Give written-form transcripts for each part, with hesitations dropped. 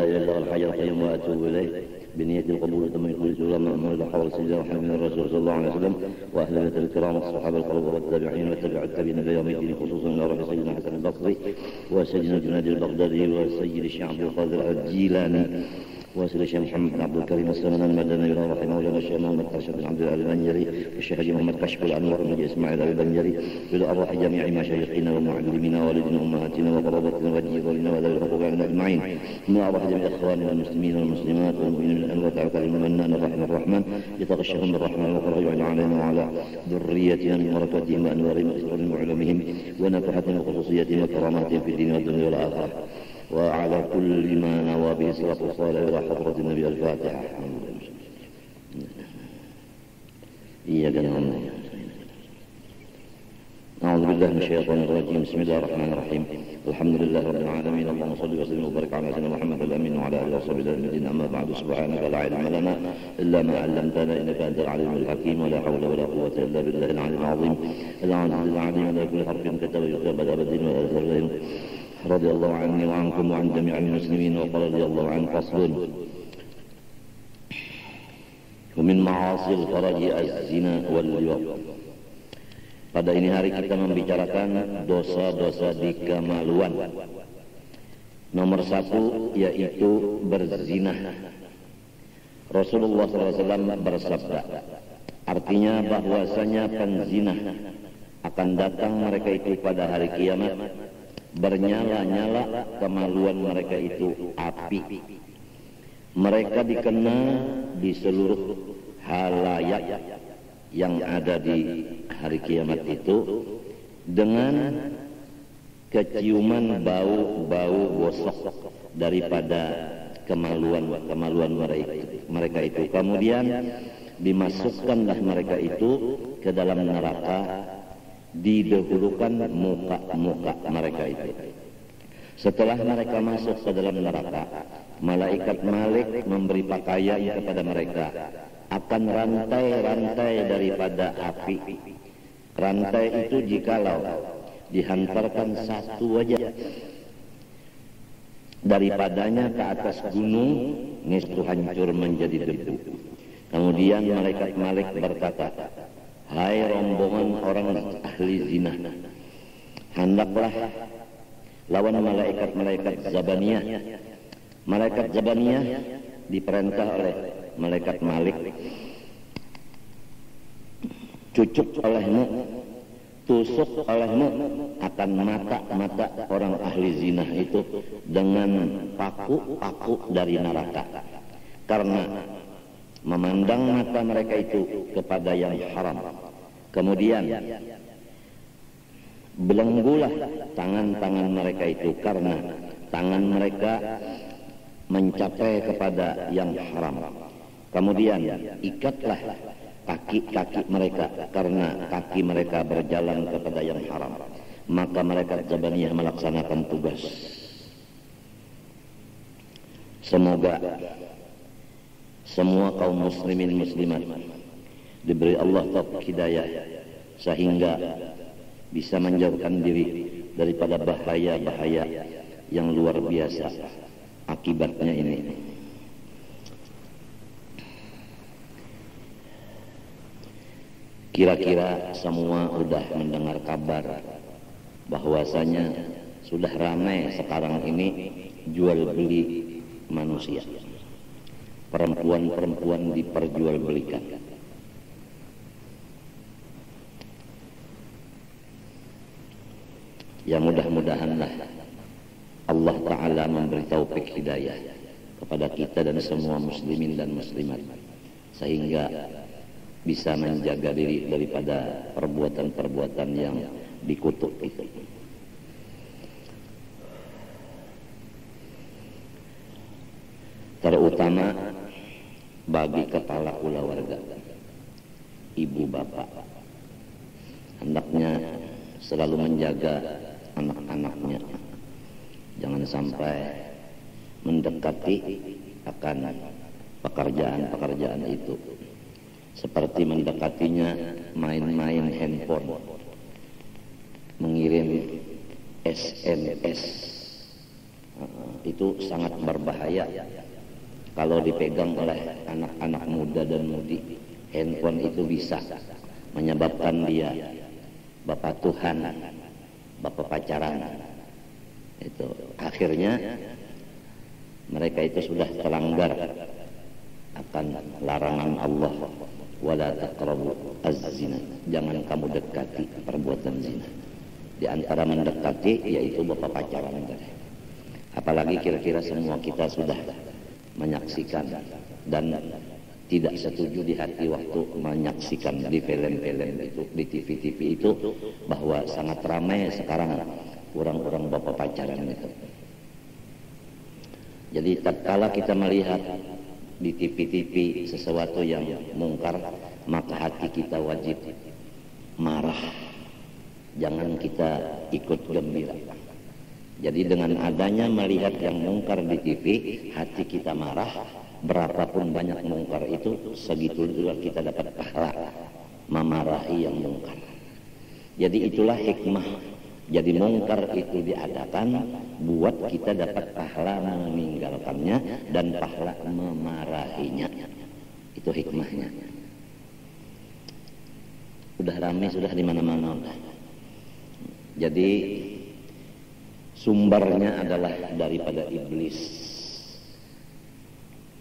إله إلا الله الحي القيوم وأتوب إليه بنية القبول وتم كل سورة من حول سيدنا محمد الرسول صلى الله عليه وسلم وأهل بيته الكرام الصحابة القرب والتابعين والتبع التابعين إلى يوم الدين خصوصا إلى روح سيدنا حسن البصري وسيدنا جنيد البغدادي وسيد الشيخ عبد القادر الجيلاني وسيد الشيخ محمد بن عبد الكريم السمن المدني إلى رحمه الله الشيخ محمد أرشد بن عبد الله البنجري الشيخ حجي محمد كشف الأنوار بن إسماعيل البنجري إلى أرواح جميع مشايخنا ومعلمينا ووالدنا وأمهاتنا وقرابتنا وجيراننا وذوي الحقوق عنا أجمعين من أرواح جميع إخواننا المسلمين والمسلمات والمؤمنين من أنواع تعالى المنان الرحمن الرحمن يتغشهم بالرحمن وفرج علينا وعلى ذريتنا من بركاتهم وأنوارهم وأسرارهم وعلومهم ونفحتهم وخصوصياتهم وكراماتهم في الدين والدنيا والآخرة وعلى كل ما نوى به الصلاة والسلام إلى حضرة النبي الفاتحة. إياك نعبد أعوذ بالله من الشيطان الرجيم. بسم الله الرحمن الرحيم. الحمد لله رب العالمين. اللهم صل وسلم وبارك على سيدنا محمد الأمين وعلى آله وصحبه الأجمعين. أما بعد سبحانك لا علم لنا إلا ما علمتنا إنك أنت العليم الحكيم ولا حول ولا قوة إلا بالله العلي العظيم العظيم على كل حرف كتب يكتب أبد ولا رضي الله عني وعنكم وعن جميع المسلمين وقال رضي الله عن فصل ومن معاصي الفرج الزنا واللواط. Pada ini hari kita membicarakan dosa-dosa di kemaluan. Nomor 1 yaitu berzina. Rasulullah SAW bersabda, artinya bahwasanya penzina akan datang mereka itu pada hari kiamat, bernyala-nyala kemaluan mereka itu api. Mereka dikenal di seluruh halayak yang ada di hari kiamat itu dengan keciuman bau-bau gosok daripada kemaluan mereka itu. Kemudian dimasukkanlah mereka itu ke dalam neraka, didahulukan muka-muka mereka itu. Setelah mereka masuk ke dalam neraka, malaikat Malik memberi pakaian kepada mereka akan rantai-rantai daripada api. Rantai itu jikalau dihantarkan satu aja daripadanya ke atas gunung, nisfu hancur menjadi debu. Kemudian malaikat Malik berkata, hai rombongan orang ahli zina, hendaklah lawan malaikat-malaikat Zabaniyah. Malaikat Zabaniyah diperintah oleh malaikat Malik, cucuk olehmu, tusuk olehmu akan mata-mata orang ahli zina itu dengan paku-paku dari neraka, karena memandang mata mereka itu kepada yang haram. Kemudian belenggulah tangan-tangan mereka itu karena tangan mereka mencapai kepada yang haram. Kemudian ikatlah kaki-kaki mereka karena kaki mereka berjalan kepada yang haram. Maka malaikat Zabaniyah melaksanakan tugas. Semoga semua kaum muslimin muslimat diberi Allah taufik hidayah sehingga bisa menjauhkan diri daripada bahaya-bahaya yang luar biasa akibatnya ini. Kira-kira semua sudah mendengar kabar bahwasanya sudah ramai sekarang ini jual beli manusia. Perempuan-perempuan diperjualbelikan. Ya mudah-mudahanlah Allah Ta'ala memberi taufik hidayah kepada kita dan semua muslimin dan muslimat, sehingga bisa menjaga diri daripada perbuatan-perbuatan yang dikutuk itu. Terutama bagi kepala keluarga, ibu bapak, hendaknya selalu menjaga anak-anaknya, jangan sampai mendekati akan pekerjaan-pekerjaan itu, seperti mendekatinya main-main handphone, mengirim SMS, itu sangat berbahaya kalau dipegang oleh anak-anak muda dan mudi. Handphone itu bisa menyebabkan dia bapak Tuhan, bapak pacaran. Itu akhirnya mereka itu sudah terlanggar akan larangan Allah, wala taqrabu az-zina, jangan kamu dekati perbuatan zina. Di antara mendekati yaitu bapak pacaran. Apalagi kira-kira semua kita sudah menyaksikan dan tidak setuju di hati waktu menyaksikan di film-film itu, di TV-TV itu, bahwa sangat ramai sekarang orang-orang bapak pacaran itu. Jadi tatkala kita melihat di TV-TV sesuatu yang mungkar, maka hati kita wajib marah, jangan kita ikut gembira. Jadi dengan adanya melihat yang mungkar di TV, hati kita marah, berapapun banyak mungkar itu, segitu juga kita dapat pahala memarahi yang mungkar. Jadi itulah hikmah. Jadi mungkar itu diadakan buat kita dapat pahala meninggalkannya dan pahala memarahinya. Itu hikmahnya. Udah ramai, sudah di mana-mana. Jadi sumbernya adalah daripada iblis,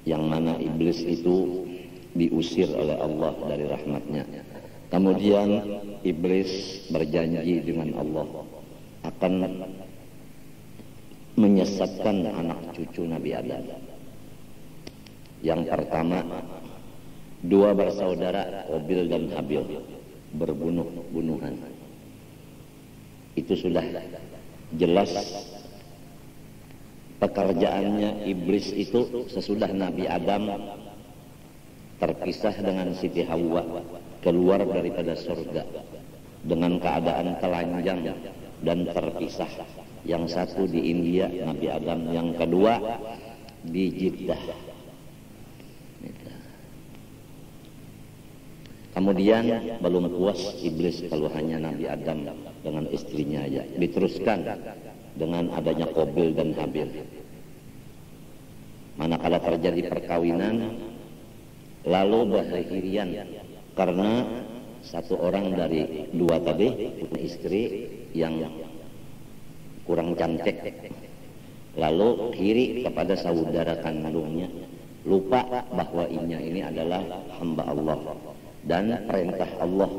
yang mana iblis itu diusir oleh Allah dari rahmatnya. Kemudian iblis berjanji dengan Allah akan menyesatkan anak cucu Nabi Adam. Yang pertama, dua bersaudara Qabil dan Habil berbunuh-bunuhan. Itu sudah jelas pekerjaannya iblis itu sesudah Nabi Adam terpisah dengan Siti Hawa, keluar daripada surga dengan keadaan telanjang dan terpisah. Yang satu di India Nabi Adam, yang kedua di Jeddah. Kemudian belum puas iblis kalau hanya Nabi Adam dengan istrinya aja, diteruskan dengan adanya Qabil dan Habil. Manakala terjadi perkawinan, lalu berhirian karena satu orang dari dua tadi punya istri yang kurang cantik, lalu iri kepada saudara kandungnya, lupa bahwa ini adalah hamba Allah dan perintah Allah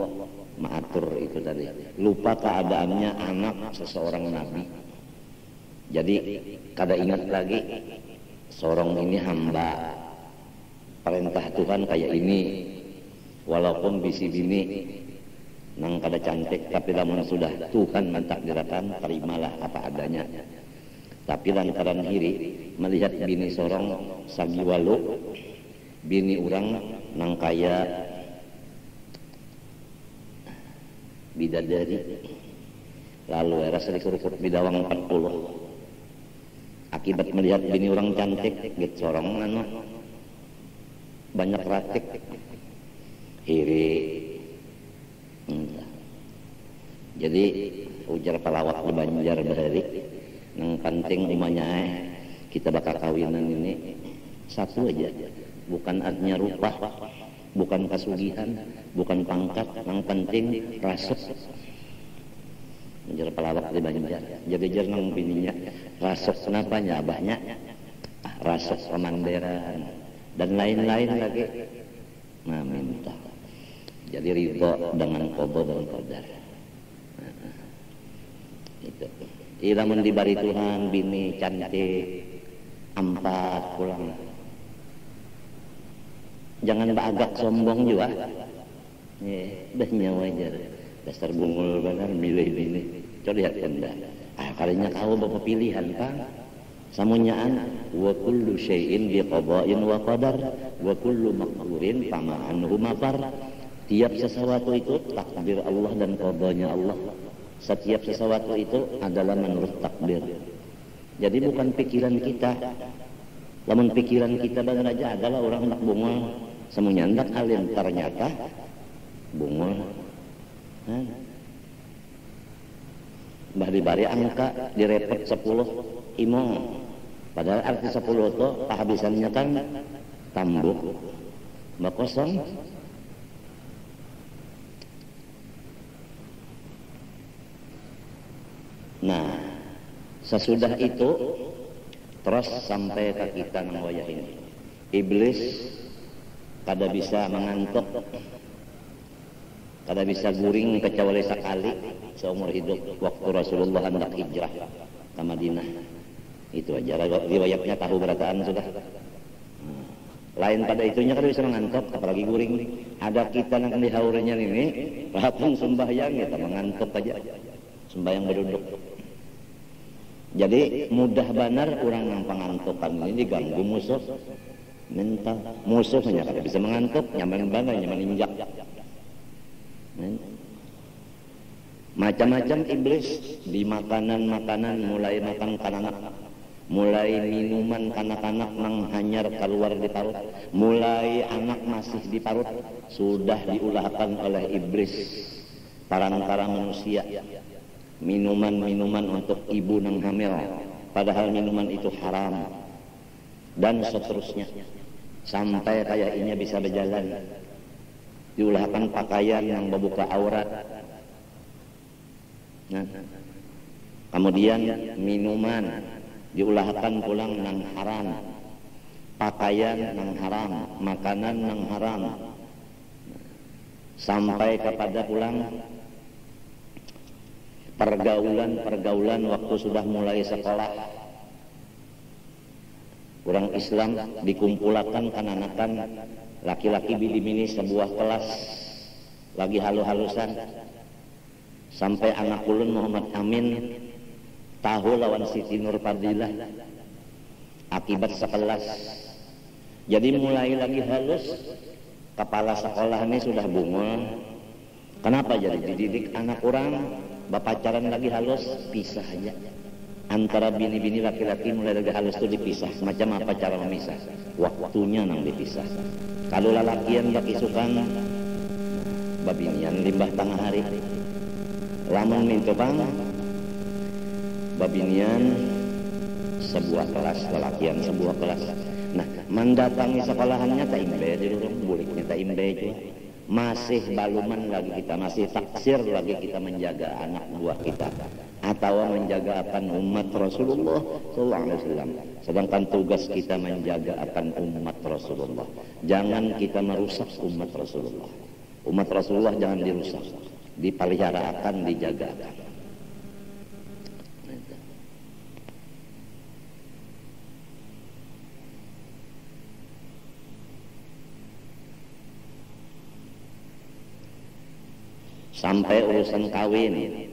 mengatur itu tadi, lupa keadaannya anak seseorang nabi. Jadi kada ingat lagi seorang ini hamba, perintah Tuhan kayak ini, walaupun bisi bini nang kada cantik, tapi lamun sudah Tuhan mentakdirkan, terimalah apa adanya. Tapi lantaran iri melihat bini sorong sagiwalu, bini orang nang kaya bidadari, lalu rasa dikurukut bidawang 40. Akibat melihat bini orang cantik, gitu sorong banyak ratik, iri. Jadi ujar pelawak di Banjar bahari, nang penting umanya kita bakal kawinan ini satu aja, bukan artinya rupa, bukan kasugihan, bukan pangkat, nang penting rasep. Ujar pelawak di Banjar. Jadi jernang bininya rasep, kenapa abahnya rasep pemanderan dan lain-lain lagi. Nah, minta. Jadi ridho dengan qada dan qadar. Itu. Ilamun dibari Tuhan bini cantik 4 pulang. Jangan bagak sombong juga. Dah nyawa aja. Dasar bungul benar milih bini. Coba lihat anda. Kalinya kau bawa pilihan Kang. Samunyaan wa kullu syai'in bi qada'in wa qadar wa kullu maqdurin fama anhu mafar. Tiap sesuatu itu takdir Allah dan qadanya Allah. Setiap sesuatu itu adalah menurut takdir. Jadi bukan pikiran kita. Namun pikiran kita benar aja adalah orang hendak bungul, semuanya hendak alim, ternyata bungul. Bah dibari angka direpet 10 imong Padahal arti 10 itu kehabisannya kan tambuk, mbak kosong. Nah, sesudah itu terus sampai ke kita nang wayah ini. Iblis kada bisa mengantuk, kada bisa guring kecuali sekali seumur hidup waktu Rasulullah hendak hijrah ke Madinah. Itu aja riwayatnya tahu berataan sudah. Lain pada itunya kan bisa mengantuk, apalagi guring. Ada kita yang di haurnya ini, langsung sembahyang kita mengantuk aja, sembahyang berduduk. Jadi mudah benar orang yang pengantukan ini diganggu musuh mental. Musuhnya kada bisa mengantuk, nyaman banget, nyaman injak. Macam-macam iblis di makanan-makanan, mulai makan kanak, mulai minuman kanak-kanak nang hanyar keluar di parut, mulai anak masih di parut sudah diulahkan oleh iblis parantara manusia. Minuman-minuman untuk ibu nang hamil, padahal minuman itu haram, dan seterusnya sampai kayak ini bisa berjalan. Diulahkan pakaian yang membuka aurat. Nah, kemudian minuman diulahkan pulang nang haram, pakaian nang haram, makanan nang haram, sampai kepada pulang pergaulan waktu sudah mulai sekolah. Orang Islam dikumpulkan kananakan laki-laki bini-bini sebuah kelas lagi halu-halusan, sampai anak ulun Muhammad Amin tahu lawan Siti Nur Fadilah akibat sekelas. Jadi mulai lagi halus, kepala sekolah ini sudah bungul. Kenapa jadi dididik anak orang bapacaran lagi halus, pisah aja. Antara bini-bini laki-laki mulai lagi halus itu dipisah. Macam apa cara memisah? Waktunya nang dipisah. Kalau lalakian laki sukan babinian limbah tengah hari, lamun minto bang babinian sebuah kelas, lalakian sebuah kelas. Nah, mendatangi sekolahannya tak imbe di lurung buliknya tak imbe juga. Masih baluman lagi kita, masih taksir lagi kita menjaga anak buah kita, atau menjaga akan umat Rasulullah SAW. Sedangkan tugas kita menjaga akan umat Rasulullah. Jangan kita merusak umat Rasulullah. Umat Rasulullah jangan dirusak, dipelihara akan, dijaga akan. Sampai urusan kawin,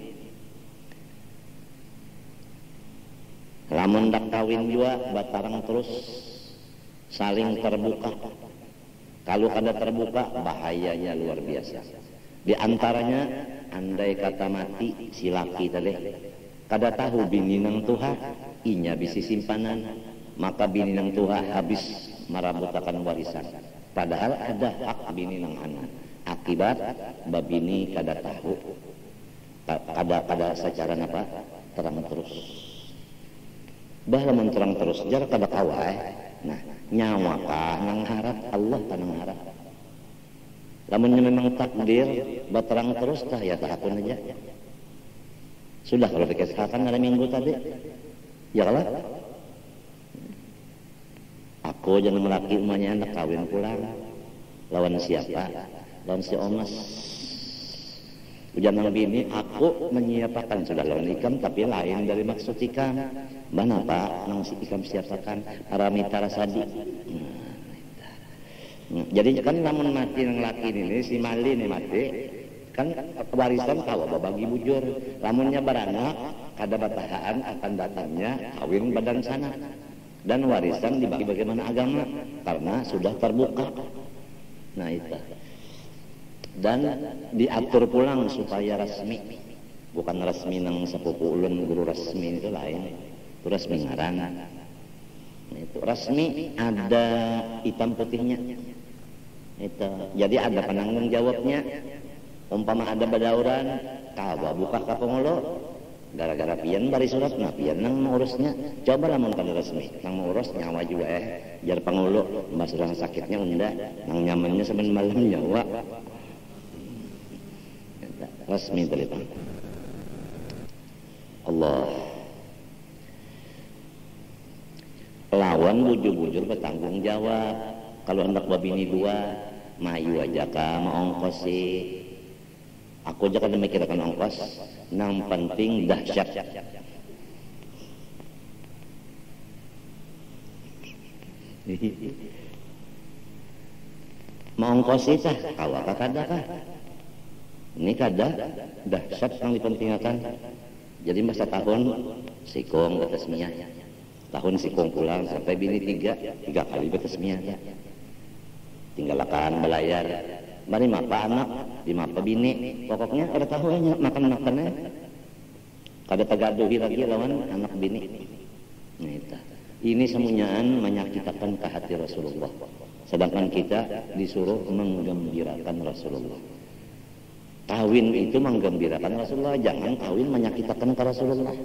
lamun dak kawin juga batarang terus saling terbuka. Kalau kada terbuka bahayanya luar biasa. Di antaranya andai kata mati si laki tadi kada tahu bini nang tuha inya bisi simpanan, maka bini nang tuha habis marabutakan warisan, padahal ada hak bini nang anak. Akibat babini kada tahu, kada secara apa terang terus. Bah lamun terang terus jar kada kawai. Nah, nyawa kah nang harap Allah nang harap. Lamun memang takdir baterang terus tah ya takun aja. Sudah kalau dikisahkan ada minggu tadi. Ya kalah. Aku jangan melaki umanya anak kawin pulang. Lawan siapa? Lawan si Omas. Ujian nang bini, aku menyiapkan sudah lawan ikam, tapi lain dari maksud ikam. Mana pak, nang si ikam siapakan paramita rasadi. Jadi kan namun mati nang laki ini, si Mali ini mati, kan warisan kawa bagi bujur. Lamunnya beranak, kada batahaan akan datangnya kawin badan sana. Dan warisan dibagi bagaimana agama, karena sudah terbuka. Nah itu. Dan diatur pulang supaya resmi, bukan resmi nang sepupu ulun guru resmi itu lain, itu resmi ngaran. Nah, itu resmi ada hitam putihnya. Itu jadi ada penanggung jawabnya. Umpama ada badauran, kawa buka ka pengolo, gara-gara pian bari surat nah pian nang mengurusnya coba lamun kada resmi nang mengurus nyawa juga jar pangulu masalah sakitnya unda nang nyamannya saben malam nyawa resmi telepon Allah lawan bujur-bujur bertanggung jawab kalau hendak babini dua mayu aja ka maongkos sih aku aja kan memikirkan ongkos nang penting dahsyat maongkos sih tah kawaka kada kah ini kada dahsyat yang dipentingkan jadi masa tahun sikong batasmiyah tahun sikong pulang sampai bini tiga kali batasmiyah tinggalkan belayar mari mapa anak di mapa bini pokoknya ada tahunya makan-makannya kada tagaduhi lagi lawan anak bini nah, ini semuanyaan menyakitkan ke hati Rasulullah sedangkan kita disuruh menggembirakan Rasulullah. Kawin itu menggembirakan Rasulullah, jangan kawin menyakitkan ke Rasulullah.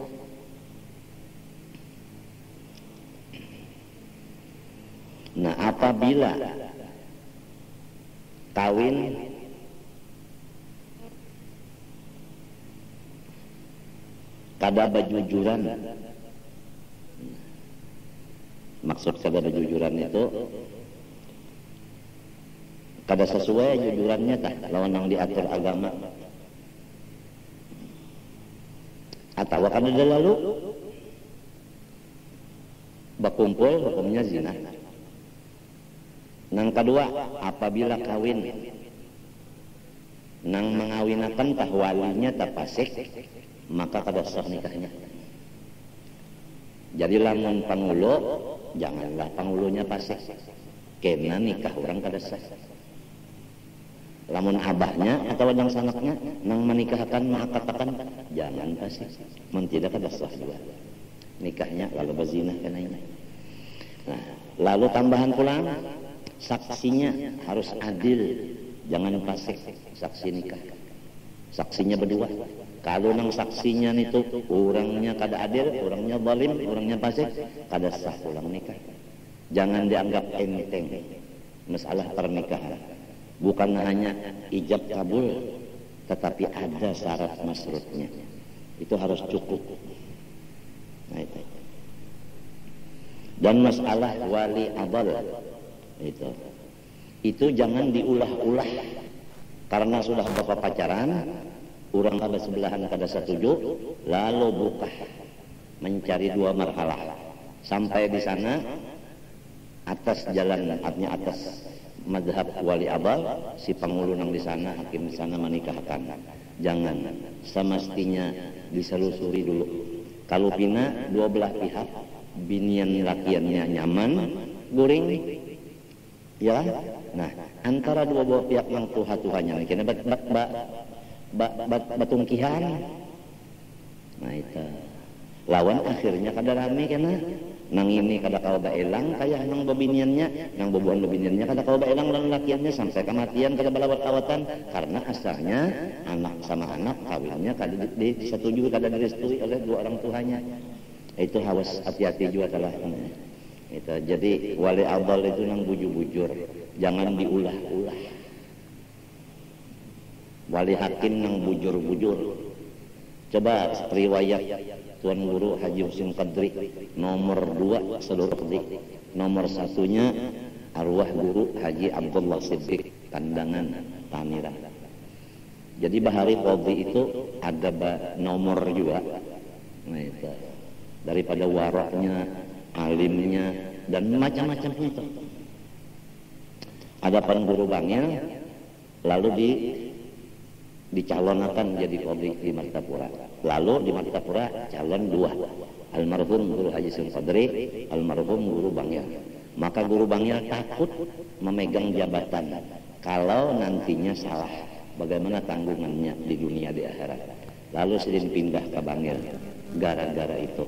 Nah, apabila kawin kada bajujuran, maksud kada bajujuran itu kada sesuai jujurannya tah lawan yang diatur agama atau kada ada lalu bakumpul hukumnya zina. Nang kedua apabila kawin nang mengawinakan tah walinya tah fasik maka kada sah nikahnya. Jadi lamun pangulo janganlah pangulunya fasik kena nikah orang kada sah. Lamun abahnya atau wadang sanaknya nang menikahkan mengatakan jangan fasik mun tidak kada sah juga nikahnya lalu berzina kena ini. Nah, lalu tambahan pulang saksinya harus adil jangan fasik saksi nikah saksinya berdua kalau nang saksinya itu orangnya kada adil orangnya zalim orangnya fasik kada sah pulang nikah. Jangan dianggap enteng masalah pernikahan. Bukan hanya ijab kabul, tetapi ada syarat masrutnya. Itu harus cukup. Nah, itu. Dan masalah wali abal itu jangan diulah-ulah karena sudah bapak pacaran, orang kada sebelahan kada setuju, lalu buka mencari dua marhalah sampai di sana atas jalan artinya atas madhab wali abal si pangulunang di sana hakim di sana menikahkan. Jangan semestinya diselusuri dulu kalau pina dua belah pihak binian lakiannya nyaman guring ya nah antara dua belah pihak yang tuha-tuhanya kena batungkihan nah itu lawan akhirnya kada rame kena nang ini kada kau baelang kaya nang babiniannya nang babuan babiniannya kada kau baelang dan lakiannya sampai kematian kada balawat awatan karena asalnya anak sama anak kawinnya kada disetujui kada direstui oleh dua orang tuanya. Itu harus hati-hati juga telah itu. Jadi wali abal itu nang bujur-bujur jangan diulah-ulah. Wali hakim nang bujur-bujur coba riwayat Tuan Guru Haji Husin Qadri nomor 2 seluruh Qadri nomor 1-nya arwah Guru Haji Abdullah Siddiq Kandangan Tanira. Jadi bahari Qadri itu ada nomor juga nah itu daripada waraknya alimnya dan macam-macam itu. Adapun guru bangil lalu dicalonkan jadi Qadri di Martapura. Lalu di Martapura calon 2, almarhum Guru Haji Husin Qadri, almarhum Guru Bangil. Maka Guru Bangil takut memegang jabatan kalau nantinya salah bagaimana tanggungannya di dunia di akhirat. Lalu sidin pindah ke Bangil gara-gara itu.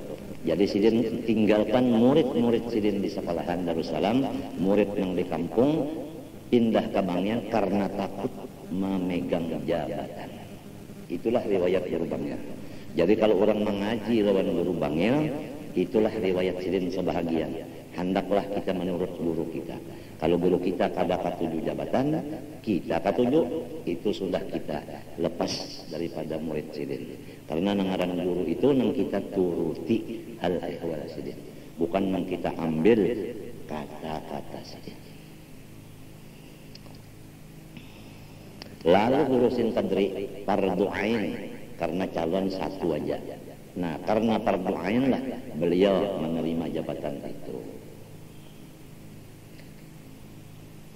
Jadi sidin tinggalkan murid-murid sidin di sekolahan Darussalam, murid yang di kampung pindah ke Bangil karena takut memegang jabatan. Itulah riwayat Guru Bangil. Jadi kalau orang mengaji lawan guru bangil, itulah riwayat sidin sebahagian. Hendaklah kita menurut guru kita. Kalau guru kita kada katuju jabatan, kita katuju, itu sudah kita lepas daripada murid sidin. Karena nangaran guru itu nang kita turuti hal ehwal sidin, bukan nang kita ambil kata-kata sidin. Lalu ngurusin kadri fardu ain karena calon satu aja. Nah, karena fardu ain lah beliau menerima jabatan itu.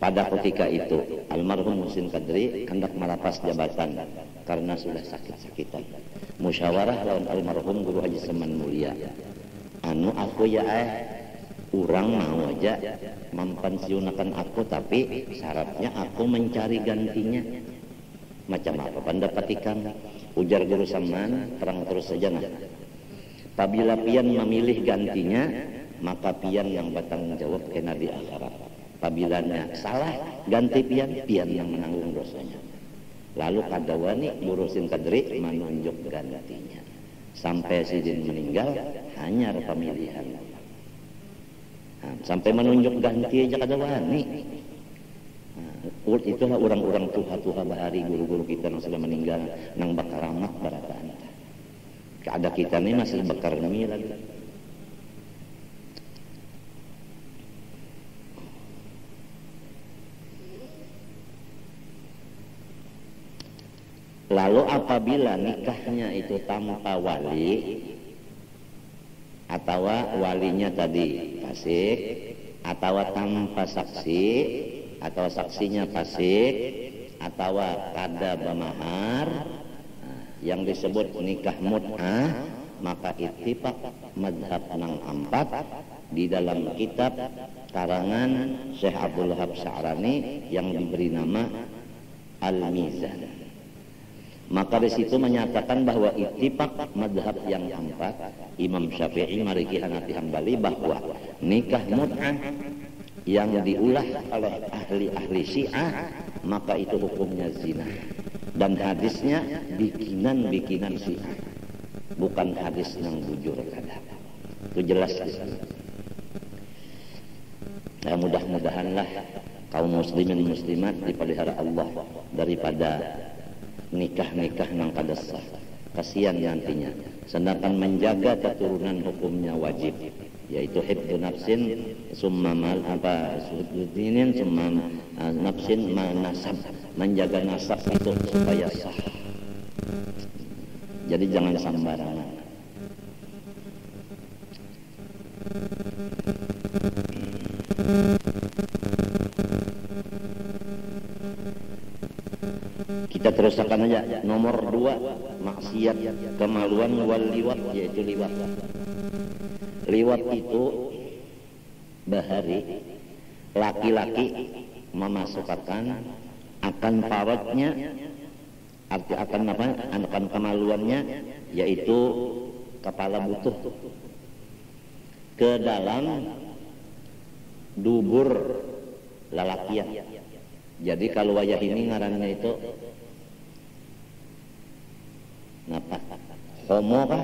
Pada ketika itu almarhum Muhsin Kadri hendak melepas jabatan karena sudah sakit-sakitan. Musyawarah lawan almarhum Guru Haji Saman Mulia. Anu aku ya urang mau aja mempensiunakan aku, tapi syaratnya aku mencari gantinya. Macam apa pendapat ikang? Ujar Guru Saman, terang terus saja nah. Apabila pian memilih gantinya, maka pian yang bertanggung jawab kena di akhirat. Apabila salah, ganti pian yang menanggung dosanya. Lalu kadawani ngurusin Kadri menunjuk gantinya. Sampai sidin meninggal, hanya pemilihan. Nah, sampai menunjuk ganti aja kadawani. Nah, itulah orang-orang tuha-tuha bahari guru-guru kita yang sudah meninggal, nang bakar ramah barataan. Ada kita nih masih bakar nemi lagi. Lalu apabila nikahnya itu tanpa wali, atau walinya tadi fasik, atau tanpa saksi, atau saksinya fasik, atau kada bamahar, yang disebut nikah mut'ah, maka ittifaq madhab nang ampat di dalam kitab karangan Syekh Abdul Wahab Sya'rani yang diberi nama Al-Mizan. Maka di situ menyatakan bahwa ittifaq madhab yang empat, Imam Syafi'i, Maliki, Hanafi, Hambali, bahwa nikah mut'ah yang diulah oleh ahli-ahli Syiah maka itu hukumnya zina, dan hadisnya bikinan Syiah, bukan hadis yang bujur kada. Itu jelas di sana. Ya, mudah-mudahanlah kaum muslimin muslimat dipelihara Allah daripada nikah-nikah nang kada sah. Kasihan nantinya. Sedangkan menjaga keturunan hukumnya wajib, yaitu hifdzu nafsin summa mal dinin summa nafsin ma nasab. Menjaga nasab itu supaya sah. Jadi jangan sembarangan. Kita teruskan aja. Nomor 2, maksiat kemaluan wal liwat, yaitu liwat. Liwat itu bahari laki-laki memasukkan akan paratnya, arti akan apa? Akan kemaluannya, yaitu kepala butuh ke dalam dubur lalakian. Jadi kalau wayah ini ngarannya itu napa? Homo kah?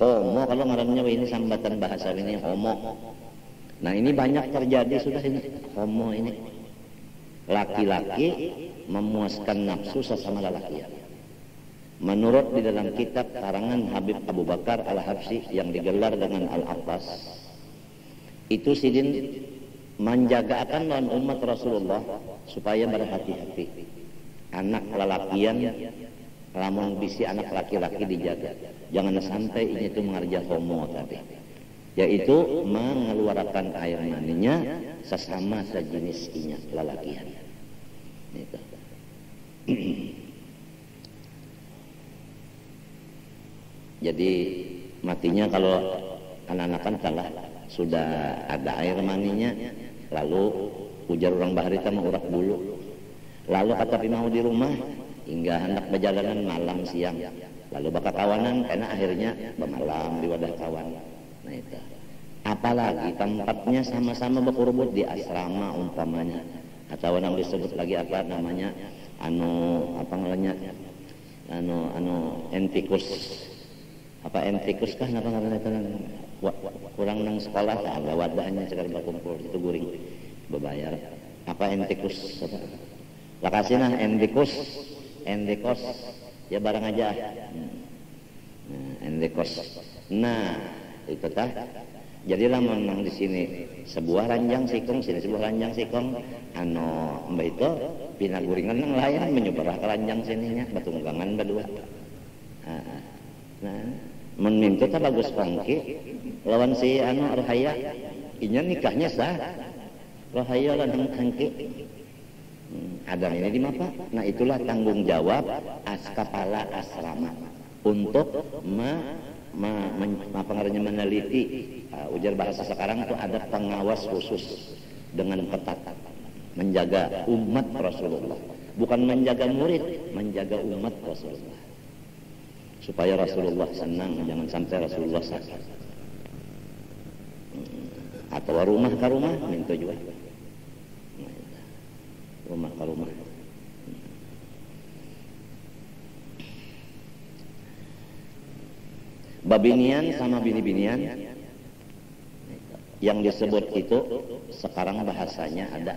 Homo kalau ngarannya ini sambatan bahasa ini homo. Nah ini banyak terjadi sudah ini homo ini. Laki-laki memuaskan nafsu sesama lelaki. Menurut di dalam kitab karangan Habib Abu Bakar Al-Habsyi yang digelar dengan Al-Abbas, itu sidin menjaga akan lawan umat Rasulullah supaya berhati-hati. Anak lelakian, lamun bisi anak laki-laki dijaga. Jangan sampai ini itu mengerja homo tadi, yaitu mengeluarkan air maninya sesama sejenis inya lelakian. Itu. Jadi matinya kalau anak-anakan kalah sudah ada air maninya, lalu ujar orang bahari sama urak bulu, lalu kata mau di rumah hingga hendak perjalanan malam siang, lalu bakal kawanan karena akhirnya bermalam di wadah kawan. Nah itu apalagi tempatnya sama-sama berkurbut di asrama umpamanya, atau yang disebut lagi apa namanya apa namanya entikus Apa entikus kah napa ngaranna eta kurang nang sekolah tah wadahnya sekali berkumpul itu guring bebayar. Apa entikus apa? Lakasina endikos ya barang aja. Endikos. Nah, itu tah. Jadi lamun nang di sini sebuah ranjang sikong, sini sebuah ranjang sikong, anu mbak itu pina guringan nang layan menyeberah ke ranjang sininya batunggangan berdua. Nah, mun mimpi teh bagus pangki lawan si anu Rohaya, inya nikahnya sah. Rohaya lan hangki. Ada ini di mapa. Nah, itulah tanggung jawab kepala asrama untuk meneliti. Ujar bahasa sekarang itu ada pengawas khusus dengan ketat menjaga umat Rasulullah, bukan menjaga murid, menjaga umat Rasulullah supaya Rasulullah senang, jangan sampai Rasulullah sakit. Atau rumah ke rumah minta juga rumah ke rumah. Babinian sama bini-binian yang disebut itu sekarang bahasanya ada,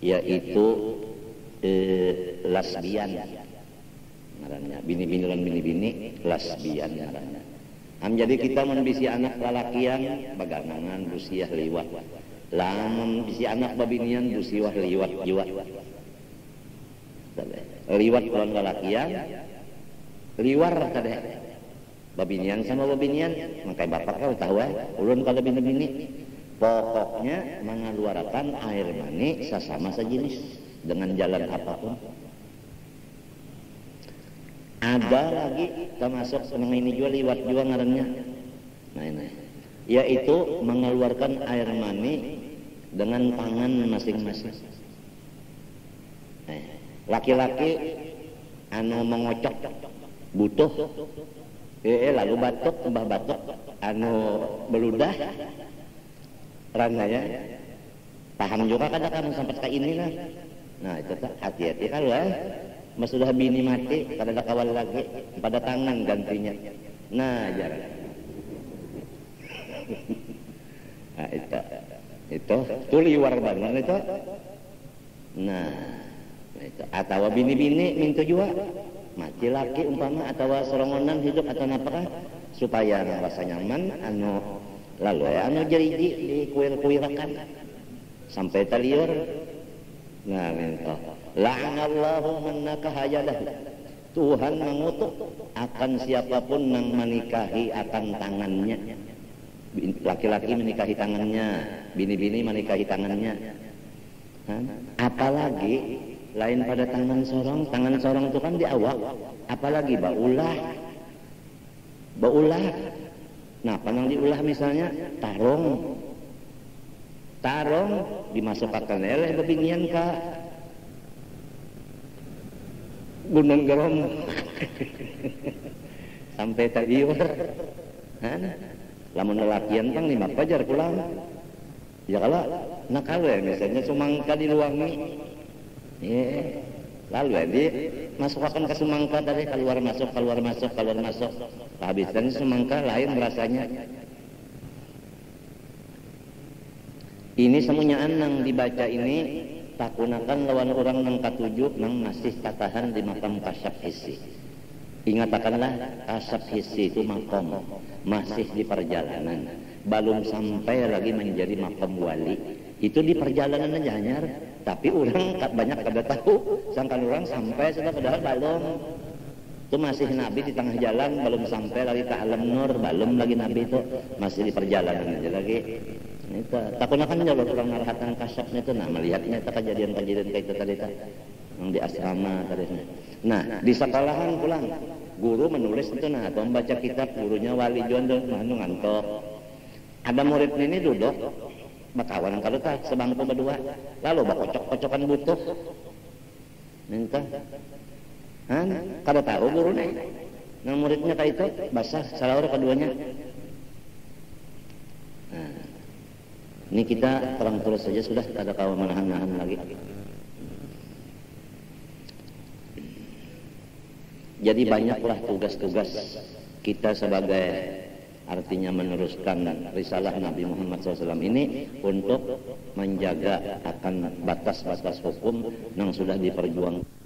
yaitu lesbian ngarannya, bini-bini lan bini-bini lesbian ngarannya. Jadi kita membisi anak lalakian bagangangan busiah liwat, lamun bisi anak babinian busiah liwat jiwa liwat lawan lalakian liwar tadi babinian sama babinian makai bapak kau tahu ulun kalau bini-bini pokoknya mengeluarkan air mani sesama sejenis dengan jalan apapun. Ada lagi termasuk senang ini juga liwat juga ngarannya. Nah ini yaitu mengeluarkan air mani dengan tangan masing-masing. Laki-laki anu mengocok butuh lalu batuk tambah batuk anu beludah rananya paham juga kadang-kadang sampai ke ini lah. Nah itu tuh hati-hati kalau mas sudah bini mati kada ada kawal lagi pada tangan gantinya. Nah jangan nah itu liwar banget itu. Nah itu atau bini-bini minta juga mati laki umpama atau serongonan hidup atau napakah supaya rasa nyaman anu lalu anu jeriji di kuil-kuilakan sampai taliur. Nah minta la'anallahu man nakaha yadahu, Tuhan mengutuk akan siapapun yang menikahi akan tangannya. Laki-laki menikahi tangannya, bini-bini menikahi tangannya. Apalagi lain pada tangan sorong itu kan di awak, apalagi baulah. Nah panang diulah misalnya tarong dimasukkan oleh bebinian ke Gunung Gerom sampai tadiur lamun lelakian pang 5 pajar pulang ya kalau nakal misalnya sumangka diluangi lalu di masukkan ke sumangka tadi keluar masuk kehabisan sumangka lain rasanya. Ini semuanya nang dibaca ini tak gunakan lawan orang nang katujuh nang masih tatahan di makam kasyaf hissi. Ingatkanlah kasyaf hissi itu makam masih di perjalanan, belum sampai lagi menjadi makam wali. Itu di perjalanan aja hanyar, tapi orang banyak kada tahu, sangkan orang sampai sudah padahal belum. Itu masih nabi di tengah jalan, belum sampai lagi ke alam nur, belum lagi nabi itu masih di perjalanan aja lagi. Itu takutnya kan kalau orang narahatan kasyafnya itu, nah melihatnya itu kejadian-kejadian kayak itu tadi yang di asrama tadi. Nah di sekolahan pulang guru menulis itu nah atau membaca kitab gurunya wali jondo ngantuk. Ada murid ini duduk bakawan kalau tak sebangku berdua lalu bakocok-kocokan butuh minta kada tahu gurunya nah muridnya kayak itu basah salawar keduanya. Nah ini kita terang terus saja sudah tak ada kawan menahan-nahan lagi. Jadi banyaklah tugas-tugas kita sebagai artinya meneruskan risalah Nabi Muhammad SAW ini untuk menjaga akan batas-batas hukum yang sudah diperjuangkan